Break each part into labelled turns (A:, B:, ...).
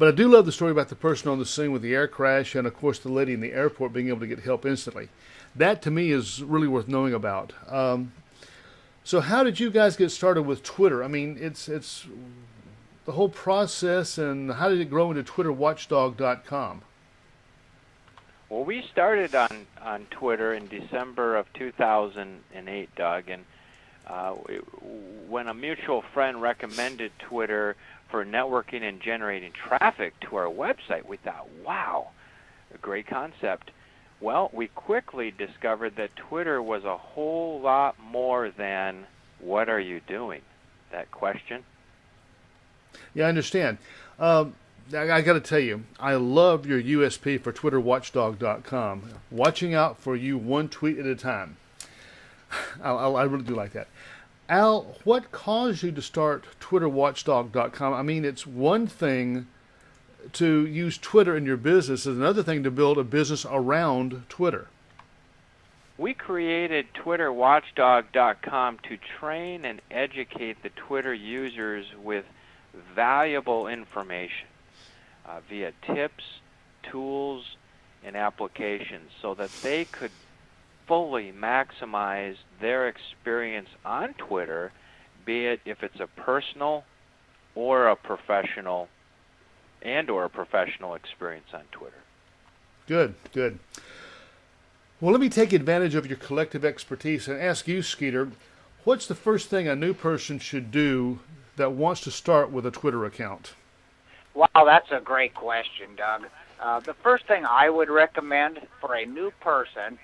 A: But I do love the story about the person on the scene with the air crash and, of course, the lady in the airport being able to get help instantly. That, to me, is really worth knowing about. So how did you guys get started with Twitter? I mean, it's the whole process, and how did it grow into TwitterWatchdog.com?
B: Well, we started on Twitter in December of 2008, Doug, and when a mutual friend recommended Twitter for networking and generating traffic to our website, we thought, wow, a great concept. Well, we quickly discovered that Twitter was a whole lot more than what are you doing? That question.
A: Yeah, I understand. I got to tell you, I love your USP for TwitterWatchdog.com. Watching out for you one tweet at a time. I really do like that. Al, what caused you to start TwitterWatchdog.com? I mean, it's one thing to use Twitter in your business. It's another thing to build a business around Twitter.
B: We created TwitterWatchdog.com to train and educate the Twitter users with valuable information via tips, tools, and applications so that they could fully maximize their experience on Twitter, be it if it's a personal or a professional experience on Twitter.
A: Good, good. Well, let me take advantage of your collective expertise and ask you, Skeeter, what's the first thing a new person should do that wants to start with a Twitter account?
C: Wow, that's a great question, Doug. The first thing I would recommend for a new person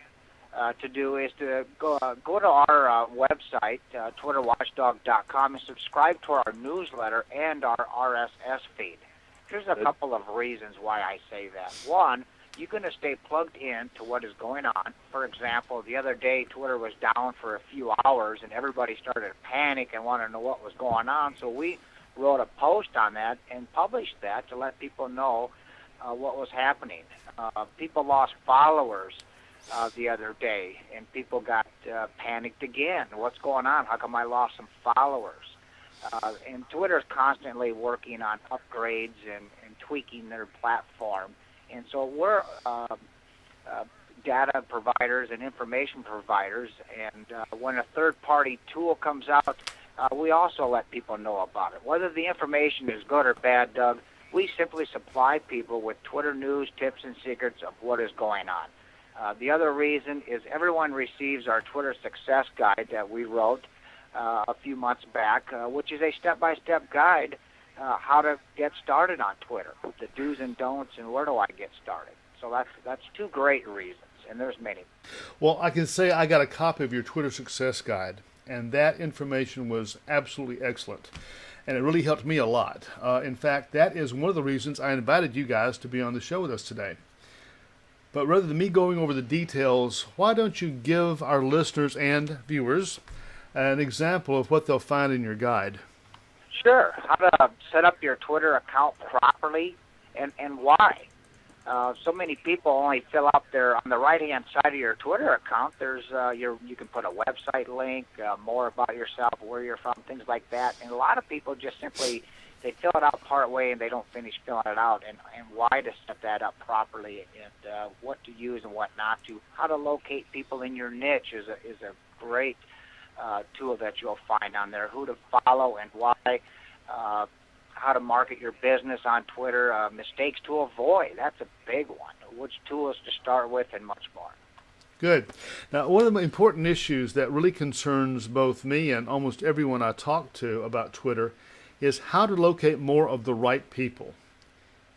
C: to do is to go to our website, TwitterWatchdog.com, and subscribe to our newsletter and our RSS feed. Here's a couple of reasons why I say that. One, you're going to stay plugged in to what is going on. For example, the other day, Twitter was down for a few hours, and everybody started to panic and wanted to know what was going on. So we wrote a post on that and published that to let people know what was happening. People lost followers the other day, and people got panicked again. What's going on? How come I lost some followers? And Twitter's constantly working on upgrades and tweaking their platform. And so we're data providers and information providers, and when a third-party tool comes out, we also let people know about it. Whether the information is good or bad, Doug, we simply supply people with Twitter news, tips, and secrets of what is going on. The other reason is everyone receives our Twitter success guide that we wrote a few months back, which is a step-by-step guide how to get started on Twitter, the do's and don'ts, and where do I get started. So that's two great reasons, and there's many.
A: Well, I can say I got a copy of your Twitter Success Guide, and that information was absolutely excellent, and it really helped me a lot. In fact, that is one of the reasons I invited you guys to be on the show with us today. But rather than me going over the details, why don't you give our listeners and viewers an example of what they'll find in your guide?
C: Sure. How to set up your Twitter account properly and why. So many people only fill out on the right-hand side of your Twitter account, there's you can put a website link, more about yourself, where you're from, things like that. And a lot of people just simply, they fill it out part way and they don't finish filling it out. And why to set that up properly, and what to use and what not to. How to locate people in your niche is a great tool that you'll find on there. Who to follow and why. How to market your business on Twitter, mistakes to avoid. That's a big one. Which tools to start with, and much more.
A: Good. Now, one of the important issues that really concerns both me and almost everyone I talk to about Twitter is how to locate more of the right people.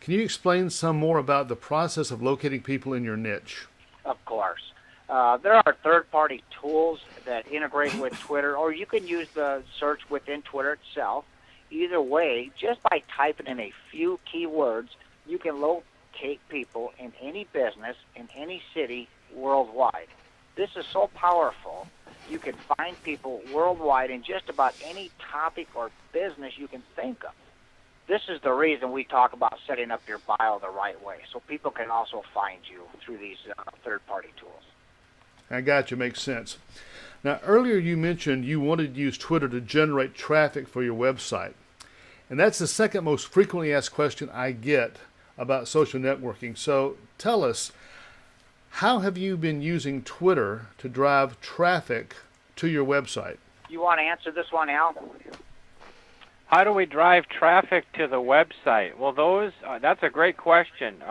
A: Can you explain some more about the process of locating people in your niche?
C: Of course. There are third-party tools that integrate with Twitter, or you can use the search within Twitter itself. Either way, just by typing in a few keywords, you can locate people in any business, in any city, worldwide. This is so powerful. You can find people worldwide in just about any topic or business you can think of. This is the reason we talk about setting up your bio the right way, so people can also find you through these third-party tools.
A: I got you. Makes sense. Now, earlier you mentioned you wanted to use Twitter to generate traffic for your website. And that's the second most frequently asked question I get about social networking. So tell us, how have you been using Twitter to drive traffic to your website?
C: You want to answer this one, Al?
B: How do we drive traffic to the website? Well, that's a great question.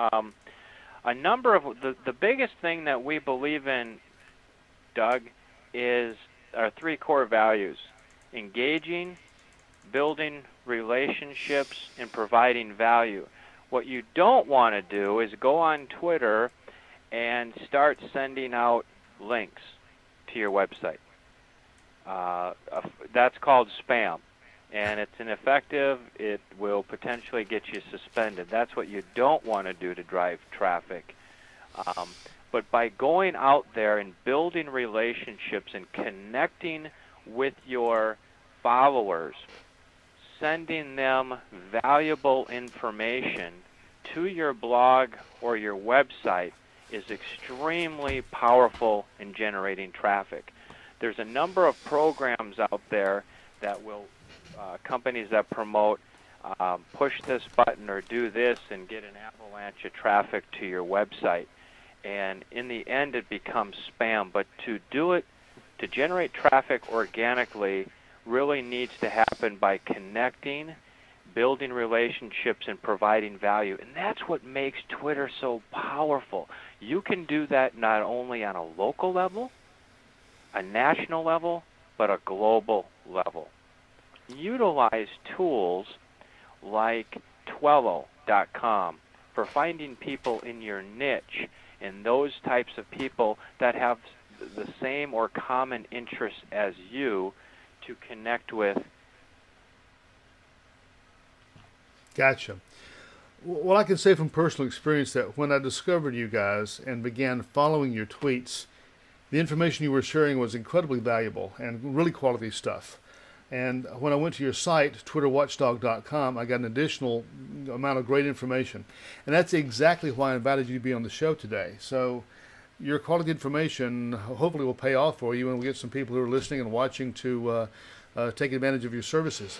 B: A number of the biggest thing that we believe in, Doug, is our three core values: engaging, building relationships, and providing value. What you don't want to do is go on Twitter and start sending out links to your website. That's called spam, and it's ineffective. It will potentially get you suspended. That's what you don't want to do to drive traffic. But by going out there and building relationships and connecting with your followers, sending them valuable information to your blog or your website is extremely powerful in generating traffic. There's a number of programs out there that will, companies that promote push this button or do this and get an avalanche of traffic to your website. And in the end, it becomes spam. But to do it, to generate traffic organically, really needs to happen by connecting, building relationships, and providing value. And that's what makes Twitter so powerful. You can do that not only on a local level, a national level, but a global level. Utilize tools like Twello.com for finding people in your niche and those types of people that have the same or common interests as you to connect with.
A: Gotcha. Well, I can say from personal experience that when I discovered you guys and began following your tweets, the information you were sharing was incredibly valuable and really quality stuff. And when I went to your site, twitterwatchdog.com, I got an additional amount of great information. And that's exactly why I invited you to be on the show today. So your quality information hopefully will pay off for you, and we'll get some people who are listening and watching to take advantage of your services.